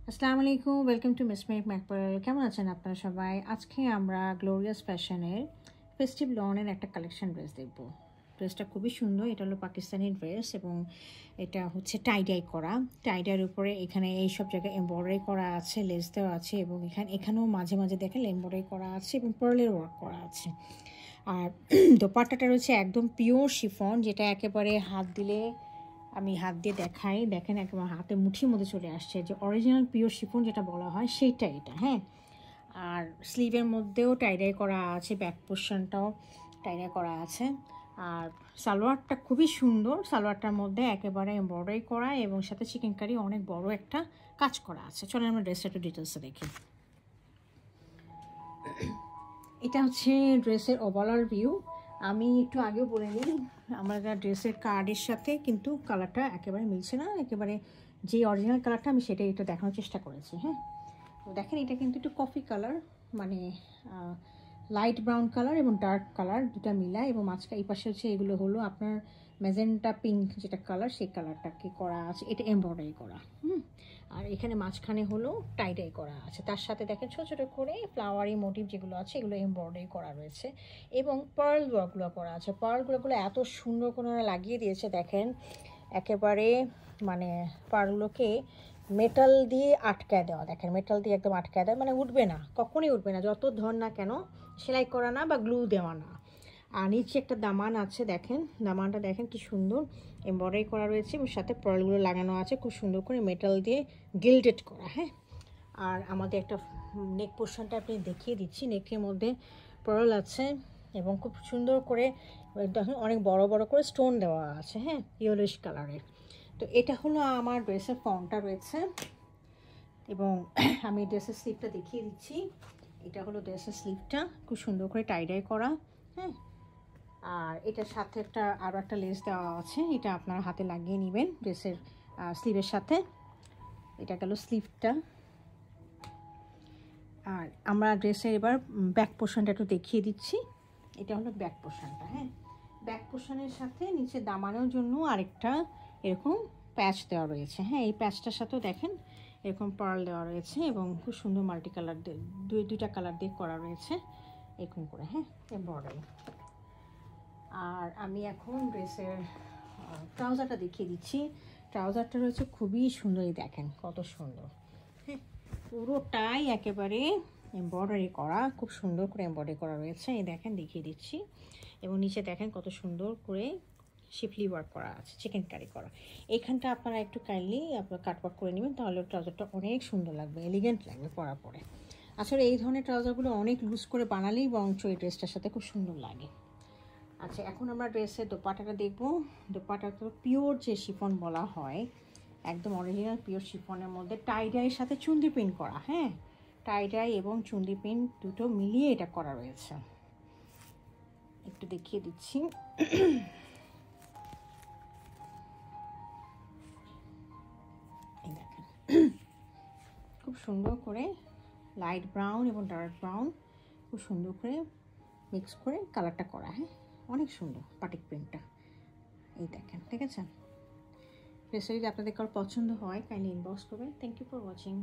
আসসালামু আলাইকুম, welcome to miss make ম্যাকপার্ল। কেমন আছেন আপনারা সবাই? আজকে আমরা গ্লোরিয়াস ফ্যাশনের ফেস্টিভ লনের একটা কালেকশন ড্রেস দেখব। ড্রেসটা খুবই সুন্দর। এটা হলো পাকিস্তানি ড্রেস এবং এটা হচ্ছে টাইডাই করা। টাইডাইয়ের উপরে এখানে এই সব জায়গায় এমব্রয়ডারি করা আছে, লেস দেওয়া আছে এবং এখানেও মাঝে মাঝে দেখেন এমব্রয়ডারি করা আছে এবং পার্লের ওয়ার্ক করা আছে। আর দোপাট্টাটা রয়েছে একদম পিওর শিফন, যেটা একেবারে আমি হাত দিয়ে দেখাই, দেখেন একেবারে হাতে মুঠির মধ্যে চলে আসছে, যে অরিজিনাল পিওর শিফন যেটা বলা হয় সেইটা এটা। হ্যাঁ, আর স্লিভের মধ্যেও টাইডাই করা আছে, ব্যাক পোর্শনটাও টাইডাই করা আছে। আর সালোয়ারটা খুবই সুন্দর। সালোয়ারটার মধ্যে একেবারে এমব্রয়ডারি করা এবং সাথে চিকেন কারি অনেক বড় একটা কাজ করা আছে। চলেন আমরা ড্রেসটা একটু ডিটেলসে দেখি। এটা হচ্ছে ড্রেসের ওভারঅল ভিউ। আমি একটু আগেও বলে নিই, আমরা ড্রেসের কার্ডের সাথে কিন্তু কালারটা একেবারে মিলছে না। একেবারে যে অরিজিনাল কালারটা আমি সেটাই একটু দেখানোর চেষ্টা করেছি। হ্যাঁ, তো দেখেন এটা কিন্তু একটু কফি কালার, মানে লাইট ব্রাউন কালার এবং ডার্ক কালার দুটা মিলায়, এবং মাঝখানে এই পাশে হচ্ছে এগুলো হলো আপনার ম্যাজেন্টা পিঙ্ক যেটা কালার, সেই কালারটাকে করা আছে। এটা এমব্রয়ডারি করা। আর এখানে মাঝখানে হলো টাইডাই করা আছে। তার সাথে দেখেন ছোটো ছোটো করে ফ্লাওয়ারি মোটিভ যেগুলো আছে এগুলো এমব্রয়ডারি করা রয়েছে এবং পার্ল ওয়ার্কগুলো করা আছে। পার্লগুলো এত সুন্দর করে লাগিয়ে দিয়েছে দেখেন, একেবারে মানে পার্লগুলোকে মেটাল দিয়ে আটকায় দেওয়া। দেখেন মেটাল দিয়ে একদম আটকায় দেয়, মানে উঠবে না, কখনোই উঠবে না, যত ধর না কেন, সেলাই করা না বা গ্লু দেওয়া না। আর নিচে একটা দামান আছে, দেখেন দামানটা দেখেন কি সুন্দর এমব্রয়ডারি করা রয়েছে এবং সাথে পার্লগুলো লাগানো আছে খুব সুন্দর করে মেটাল দিয়ে গিল্ডেড করা। হ্যাঁ, আর আমাদের একটা নেক পোর্শনটা আপনি দেখিয়ে দিচ্ছি। নেকের মধ্যে পার্ল আছে এবং খুব সুন্দর করে দেখেন অনেক বড় বড় করে স্টোন দেওয়া আছে। হ্যাঁ, ইয়েলোইশ কালারের। তো এটা হলো আমার ড্রেসের ফর্মটা রয়েছে এবং আমি ড্রেসের স্লিভটা দেখিয়ে দিচ্ছি। এটা হলো ড্রেসের স্লিভটা, খুব সুন্দর করে টাইডাই করা। হ্যাঁ, আর এটার সাথে আরও একটা লেস দেওয়া আছে, এটা আপনারা হাতে লাগিয়ে নেবেন ড্রেসের স্লিভের সাথে। এটা গেল স্লিভটা। আর আমরা ড্রেসের এবার ব্যাক পোর্শনটা একটু দেখিয়ে দিচ্ছি। এটা হলো ব্যাক পোর্শনটা। হ্যাঁ, ব্যাক পোর্শনের সাথে নিচে দামানোর জন্য আরেকটা এরকম প্যাচ দেওয়া রয়েছে। হ্যাঁ, এই প্যাচটার সাথেও দেখেন এরকম পার্ল দেওয়া রয়েছে এবং খুব সুন্দর মাল্টি কালার দিয়ে দুইটা কালার দিয়ে করা রয়েছে এরকম করে। হ্যাঁ, এমব্রয়ডারি। আর আমি এখন ড্রেসের ট্রাউজারটা দেখিয়ে দিচ্ছি। ট্রাউজারটা রয়েছে খুবই সুন্দরই, দেখেন কত সুন্দর। হ্যাঁ, পুরোটাই একেবারে এমব্রয়ডারি করা, খুব সুন্দর করে এমব্রয়ডারি করা রয়েছে। এই দেখেন দেখিয়ে দিচ্ছি। এবং নিচে দেখেন কত সুন্দর করে শিফলি ওয়ার্ক করা আছে, চিকেন কারি করা। এইখানটা আপনারা একটু কাইন্ডলি আপনারা কাটওয়ার্ক করে নেবেন, তাহলে ট্রাউজারটা অনেক সুন্দর লাগবে, এলিগেন্ট লাগবে পরার পরে। আসলে এই ধরনের ট্রাউজারগুলো অনেক লুজ করে বানালেই বরঞ্চ এই ড্রেসটার সাথে খুব সুন্দর লাগে। আচ্ছা, এখন আমরা ড্রেসের দোপাট্টাটা দেখবো। দোপাট্টাটা পিওর যে শিফন বলা হয়, একদম অরিজিনাল পিওর শিফনের মধ্যে টাইডাইয়ের সাথে চুন্দি প্রিন্ট করা। হ্যাঁ, টাইডাই এবং চুন্দি প্রিন্ট দুটো মিলিয়ে এটা করা রয়েছে। একটু দেখিয়ে দিচ্ছি। এই দেখেন খুব সুন্দর করে লাইট ব্রাউন এবং ডার্ক ব্রাউন খুব সুন্দর করে মিক্স করে কালারটা করা। হ্যাঁ, অনেক সুন্দর বাটিক প্রিন্টটা। এই দেখেন, ঠিক আছে? ড্রেসটা যদি আপনাদের কারো পছন্দ হয় কাইন্ডলি ইনবক্স করবেন। Thank you for watching.